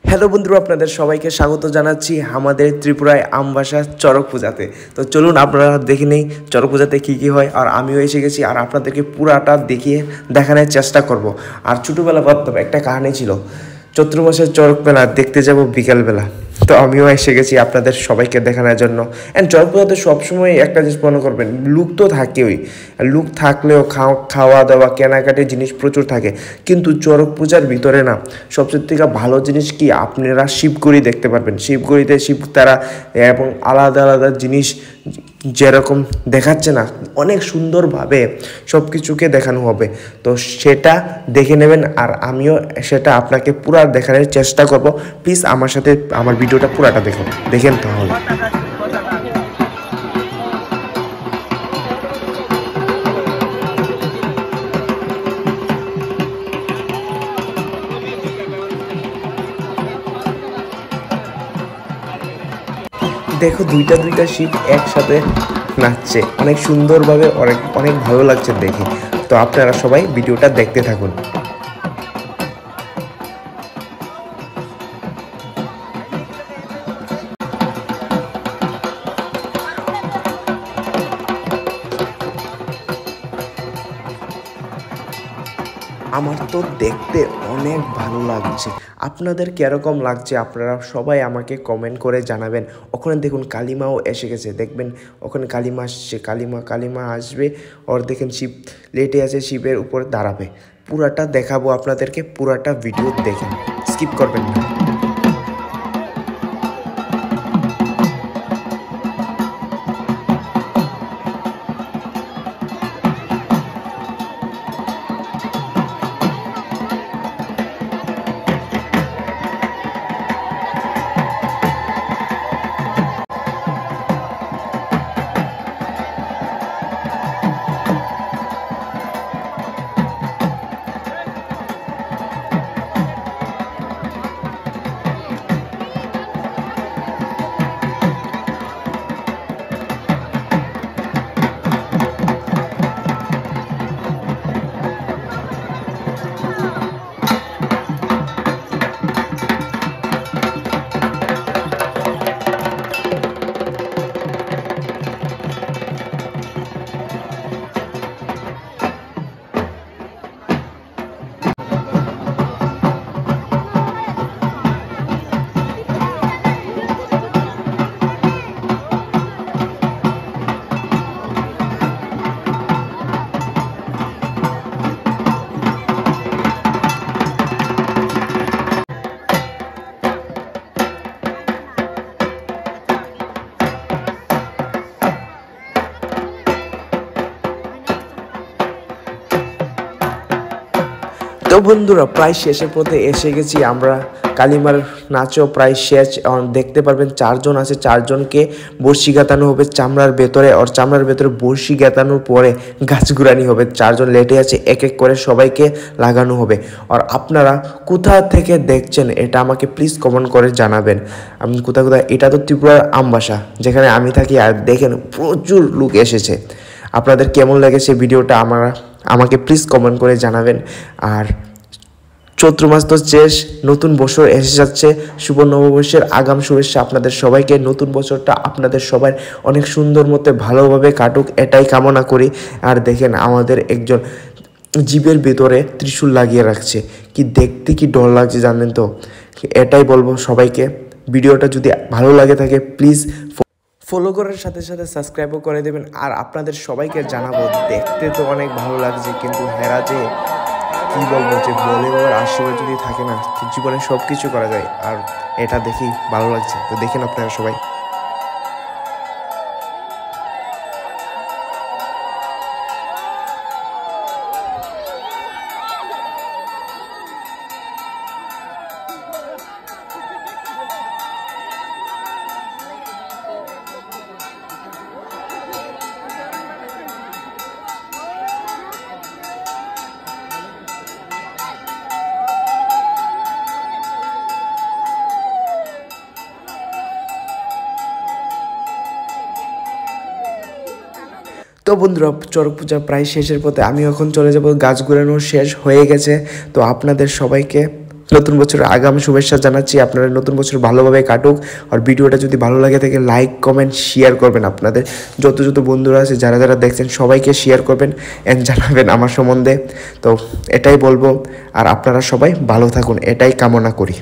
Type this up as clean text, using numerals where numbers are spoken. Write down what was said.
Hello বন্ধুরা, আপনাদের সবাইকে স্বাগত জানাচ্ছি আমাদের ত্রিপুরায় আমবাসা চড়ক পূজাতে। তো চলুন আপনারা দেখে নেই চড়ক পূজাতে কী কী হয়। আর আমিও এসে গেছি আর আপনাদেরকে পুরাটা দেখিয়ে দেখানোর চেষ্টা করব। আর ছোটোবেলা ভাবতাম একটা কাহিনী ছিল, চৈত্র মাসের চড়ক মেলা দেখতে যাব বিকালবেলা। তো আমিও এসে গেছি আপনাদের সবাইকে দেখানোর জন্য। অ্যান্ড চড়ক পূজাতে সবসময় একটা জিনিস মনে করবেন, লুক তো থাকেই, লুক থাকলেও খাওয়া দাওয়া কেনাকাটির জিনিস প্রচুর থাকে। কিন্তু চড়ক পূজার ভিতরে না সবচেয়ে থেকে ভালো জিনিস কি, আপনারা শিবগড়ি দেখতে পারবেন। শিবগড়িতে শিব তারা এবং আলাদা আলাদা জিনিস যেরকম দেখাচ্ছে না, অনেক সুন্দরভাবে সব কিছুকে দেখানো হবে। তো সেটা দেখে নেবেন আর আমিও সেটা আপনাকে পুরো দেখানোর চেষ্টা করব। প্লিজ আমার সাথে আমার ভিডিওটা পুরাটা দেখেন তাহলে। দেখো দুইটা শিপ একসাথে নাচছে, অনেক সুন্দরভাবে, অনেক ভালো লাগছে দেখে। তো আপনারা সবাই ভিডিওটা দেখতে থাকুন। আমার তো দেখতে অনেক ভালো লাগছে, আপনাদের কীরকম লাগছে আপনারা সবাই আমাকে কমেন্ট করে জানাবেন। ওখানে দেখুন কালিমাও এসে গেছে, দেখবেন ওখানে কালিমা আসছে, কালিমা আসবে। ওর দেখেন শিব লেটে আছে, শিবের উপর দাঁড়াবে। পুরাটা দেখাবো আপনাদেরকে, পুরাটা ভিডিও দেখেন, স্কিপ করবেন না। তো বন্ধুরা, প্রায় শেষের পথে এসে গেছি আমরা। কালিমার নাচও প্রায় শেষ, দেখতে পারবেন চারজন আছে, চারজনকে বড়শি গাঁথানো হবে চামড়ার ভেতরে। আর চামড়ার ভেতরে বড়শি গাঁথানোর পরে গাছ ঘুরানি হবে। চারজন লেটে আছে, এক এক করে সবাইকে লাগানো হবে। আর আপনারা কোথা থেকে দেখছেন এটা আমাকে প্লিজ কমেন্ট করে জানাবেন। আপনি কোথায়, এটা তো ত্রিপুরার আমবাসা যেখানে আমি থাকি। আর দেখেন প্রচুর লোক এসেছে। আপনাদের কেমন লেগেছে ভিডিওটা আমাকে প্লিজ কমেন্ট করে জানাবেন। আর চৈত্র মাস তো শেষ, নতুন বছর এসে যাচ্ছে। শুভ নববর্ষের আগাম শুভেচ্ছা আপনাদের সবাইকে। নতুন বছরটা আপনাদের সবাই অনেক সুন্দর মতো ভালোভাবে কাটুক, এটাই কামনা করি। আর দেখেন আমাদের একজন জীবের ভিতরে ত্রিশূল লাগিয়ে রাখছে, কি দেখতে কি ডর লাগছে জানেন তো। এটাই বলবো সবাইকে, ভিডিওটা যদি ভালো লাগে থাকে প্লিজ ফলো করার সাথে সাথে সাবস্ক্রাইবও করে দেবেন। আর আপনাদের সবাইকে জানাবো, দেখতে তো অনেক ভালো লাগছে, কিন্তু হেরা যে কী বলবো, যে বলে বাবার আশীর্বাদ যদি থাকে না, জীবনে সব কিছু করা যায়। আর এটা দেখি ভালো লাগছে, তো দেখেন আপনারা সবাই। তো বন্ধুরা, চড়ক পূজা প্রায় শেষের পথে, আমি এখন চলে যাব, গাছ ঘোরানো শেষ হয়ে গেছে। তো আপনাদের সবাইকে নতুন বছরের আগাম শুভেচ্ছা জানাচ্ছি। আপনারা নতুন বছর ভালোভাবে কাটুক। আর ভিডিওটা যদি ভালো লাগে থাকে লাইক কমেন্ট শেয়ার করবেন। আপনাদের যত বন্ধুরা আছে যারা দেখছেন সবাইকে শেয়ার করবেন অ্যান্ড জানাবেন আমার সম্বন্ধে। তো এটাই বলবো, আর আপনারা সবাই ভালো থাকুন, এটাই কামনা করি।